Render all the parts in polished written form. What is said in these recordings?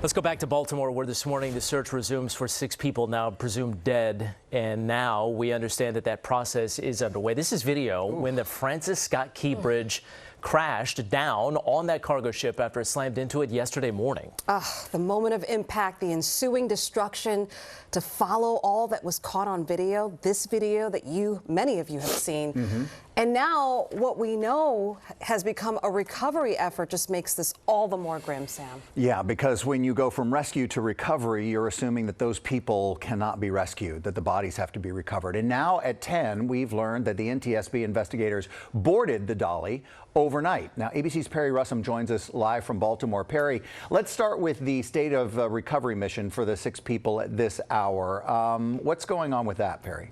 Let's go back to Baltimore, where this morning the search resumes for 6 people now presumed dead. And now we understand that that process is underway. This is video when the Francis Scott Key Bridge crashed down on that cargo ship after it slammed into it yesterday morning. The moment of impact, the ensuing destruction, to follow all that was caught on video, this video that many of you have seen. And now what we know has become a recovery effort just makes this all the more grim, Sam. Yeah, because when you go from rescue to recovery, you're assuming that those people cannot be rescued, that the bodies have to be recovered. And now at 10, we've learned that the NTSB investigators boarded the dolly overnight. Now, ABC's Perry Russom joins us live from Baltimore. Perry, let's start with the state of recovery mission for the 6 people at this hour. What's going on with that, Perry?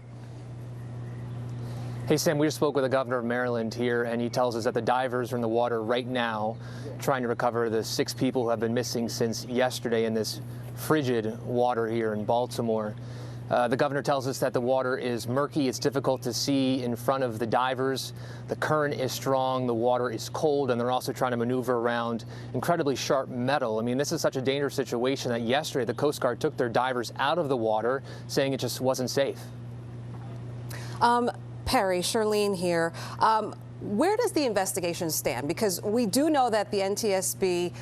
Hey, Sam, we just spoke with the governor of Maryland here, and he tells us that the divers are in the water right now trying to recover the 6 people who have been missing since yesterday in this frigid water here in Baltimore. The governor tells us that the water is murky. It's difficult to see in front of the divers. The current is strong. The water is cold, and they're also trying to maneuver around incredibly sharp metal. I mean, this is such a dangerous situation that yesterday the Coast Guard took their divers out of the water, saying it just wasn't safe. Perry, Charlene here. Where does the investigation stand? Because we do know that the NTSB,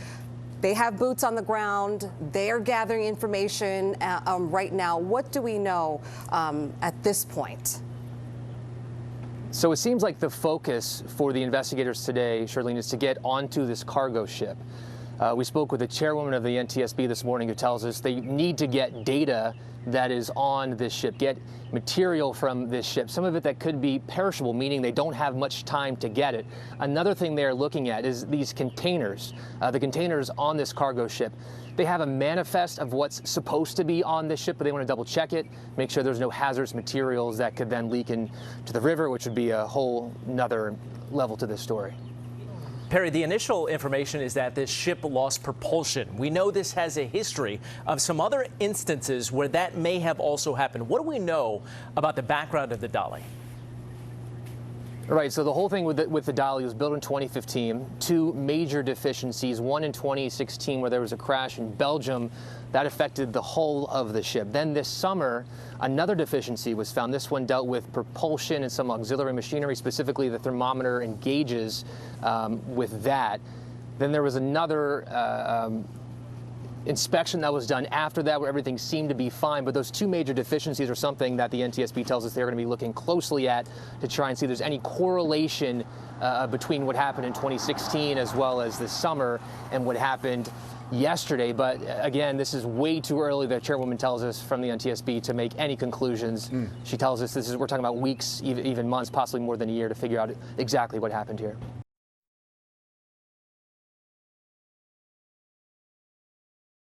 they have boots on the ground. They are gathering information right now. What do we know at this point? So it seems like the focus for the investigators today, Charlene, is to get onto this cargo ship. We spoke with the chairwoman of the NTSB this morning, who tells us they need to get data that is on this ship, get material from this ship, some of it that could be perishable, meaning they don't have much time to get it. Another thing they're looking at is these containers, the containers on this cargo ship. They have a manifest of what's supposed to be on this ship, but they want to double check it, make sure there's no hazardous materials that could then leak into the river, which would be a whole nother level to this story. Perry, the initial information is that this ship lost propulsion. We know this has a history of some other instances where that may have also happened. What do we know about the background of the dolly? Right, so the whole thing with the dolly was built in 2015. 2 major deficiencies, one in 2016 where there was a crash in Belgium that affected the hull of the ship. Then this summer, another deficiency was found. This one dealt with propulsion and some auxiliary machinery, specifically the thermometer and gauges with that. Then there was another inspection that was done after that where everything seemed to be fine, but those 2 major deficiencies are something that the NTSB tells us they're going to be looking closely at to try and see if there's any correlation between what happened in 2016 as well as this summer and what happened yesterday. But again, this is way too early, the chairwoman tells us, from the NTSB to make any conclusions. She tells us we're talking about weeks, even months, possibly more than a year, to figure out exactly what happened here.